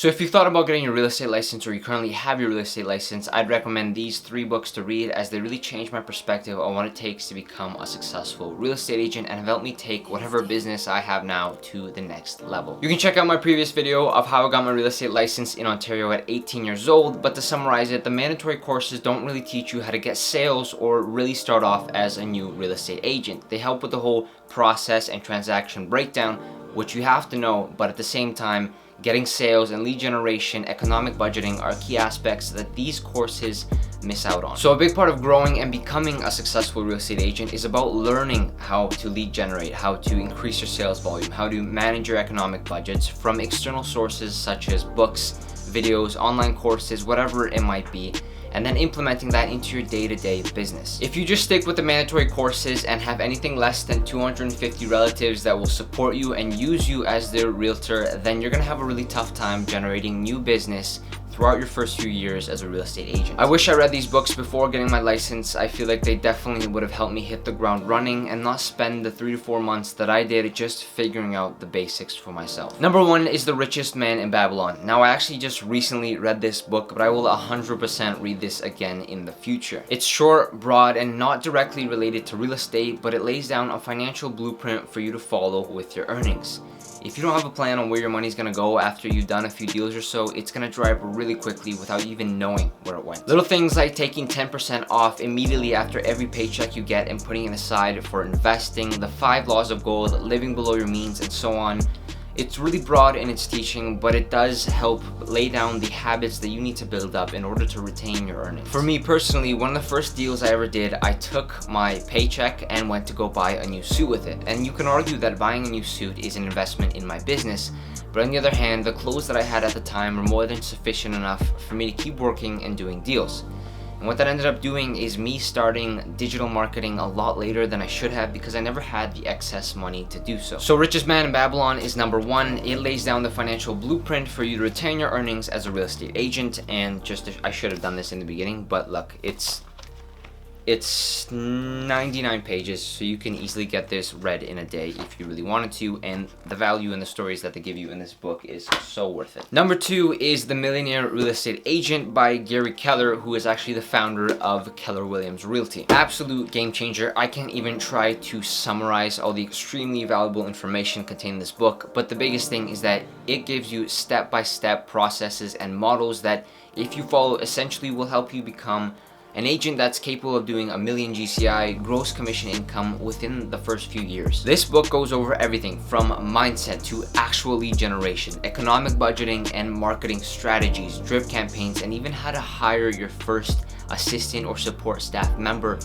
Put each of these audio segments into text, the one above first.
So if you thought about getting your real estate license, or you currently have your real estate license, I'd recommend these 3 books to read, as they really changed my perspective on what it takes to become a successful real estate agent and have helped me take whatever business I have now to the next level. You can check out my previous video of how I got my real estate license in Ontario at 18 years old, but to summarize it, the mandatory courses don't really teach you how to get sales or really start off as a new real estate agent. They help with the whole process and transaction breakdown, which you have to know, but at the same time, getting sales and lead generation, economic budgeting are key aspects that these courses miss out on. So a big part of growing and becoming a successful real estate agent is about learning how to lead generate, how to increase your sales volume, how to manage your economic budgets from external sources such as books, videos, online courses, whatever it might be, and then implementing that into your day-to-day business. If you just stick with the mandatory courses and have anything less than 250 relatives that will support you and use you as their realtor, then you're gonna have a really tough time generating new business throughout your first few years as a real estate agent. I wish I read these books before getting my license. I feel like they definitely would have helped me hit the ground running and not spend the 3 to 4 months that I did just figuring out the basics for myself. Number 1 is The Richest Man in Babylon. Now, I actually just recently read this book, but I will 100% read this again in the future. It's short, broad, and not directly related to real estate, but it lays down a financial blueprint for you to follow with your earnings. If you don't have a plan on where your money's gonna go after you've done a few deals or so, it's gonna dry up really quickly without even knowing where it went. Little things like taking 10% off immediately after every paycheck you get and putting it aside for investing, the 5 laws of gold, living below your means, and so on. It's really broad in its teaching, but it does help lay down the habits that you need to build up in order to retain your earnings. For me personally, one of the first deals I ever did, I took my paycheck and went to go buy a new suit with it. And you can argue that buying a new suit is an investment in my business, but on the other hand, the clothes that I had at the time were more than sufficient enough for me to keep working and doing deals. And what that ended up doing is me starting digital marketing a lot later than I should have, because I never had the excess money to do so. So Richest Man in Babylon is number 1. It lays down the financial blueprint for you to retain your earnings as a real estate agent. And I should have done this in the beginning, but look, it's 99 pages, so you can easily get this read in a day if you really wanted to, and the value and the stories that they give you in this book is so worth it. Number 2 is The Millionaire Real Estate Agent by Gary Keller, who is actually the founder of Keller-Williams Realty. Absolute game changer. I can't even try to summarize all the extremely valuable information contained in this book, but the biggest thing is that it gives you step-by-step processes and models that, if you follow, essentially will help you become an agent that's capable of doing $1 million GCI gross commission income within the first few years. This book goes over everything from mindset to actual lead generation, economic budgeting and marketing strategies, drip campaigns, and even how to hire your first assistant or support staff member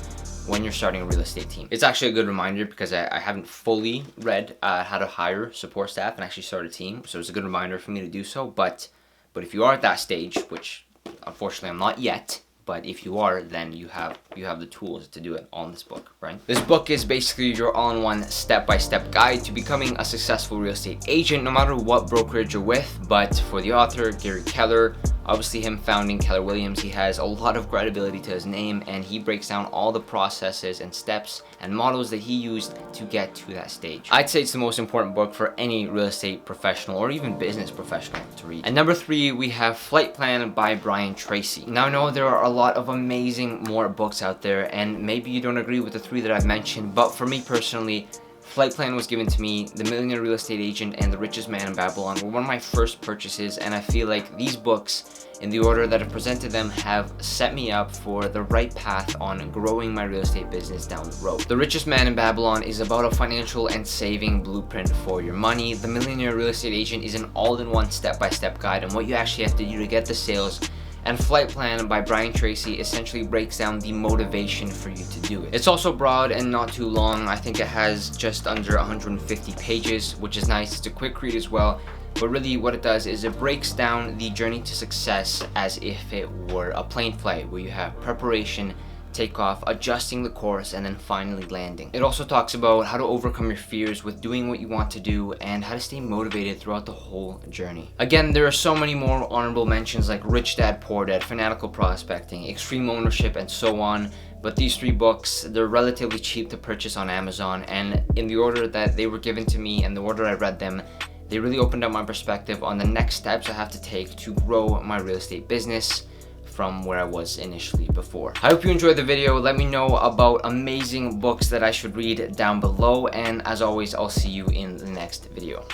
when you're starting a real estate team. It's actually a good reminder, because I haven't fully read how to hire support staff and actually start a team, so it's a good reminder for me to do so. But if you are at that stage, which unfortunately I'm not yet, but if you are, then you have the tools to do it on this book, right? This book is basically your all-in-one step-by-step guide to becoming a successful real estate agent, no matter what brokerage you're with. But for the author, Gary Keller, obviously him founding Keller-Williams, he has a lot of credibility to his name, and he breaks down all the processes and steps and models that he used to get to that stage. I'd say it's the most important book for any real estate professional or even business professional to read. And number 3, we have Flight Plan by Brian Tracy. Now, I know there are a lot of amazing more books out there, and maybe you don't agree with the 3 that I've mentioned, but for me personally, Flight Plan was given to me, The Millionaire Real Estate Agent and The Richest Man in Babylon were one of my first purchases, and I feel like these books, in the order that I've presented them, have set me up for the right path on growing my real estate business down the road. The Richest Man in Babylon is about a financial and saving blueprint for your money. The Millionaire Real Estate Agent is an all-in-one step-by-step guide on what you actually have to do to get the sales. And Flight Plan by Brian Tracy essentially breaks down the motivation for you to do it. It's also broad and not too long. I think it has just under 150 pages, which is nice. It's a quick read as well. But really what it does is it breaks down the journey to success as if it were a plane flight, where you have preparation, takeoff, adjusting the course, and then finally landing. It also talks about how to overcome your fears with doing what you want to do and how to stay motivated throughout the whole journey. Again, there are so many more honorable mentions like Rich Dad Poor Dad, Fanatical Prospecting, Extreme Ownership, and so on. But these 3 books, they're relatively cheap to purchase on Amazon, and in the order that they were given to me and the order I read them, They really opened up my perspective on the next steps I have to take to grow my real estate business from where I was initially before. I hope you enjoyed the video. Let me know about amazing books that I should read down below, and as always, I'll see you in the next video.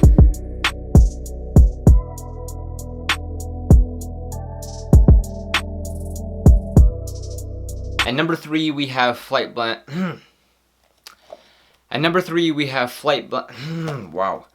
And number three, we have wow.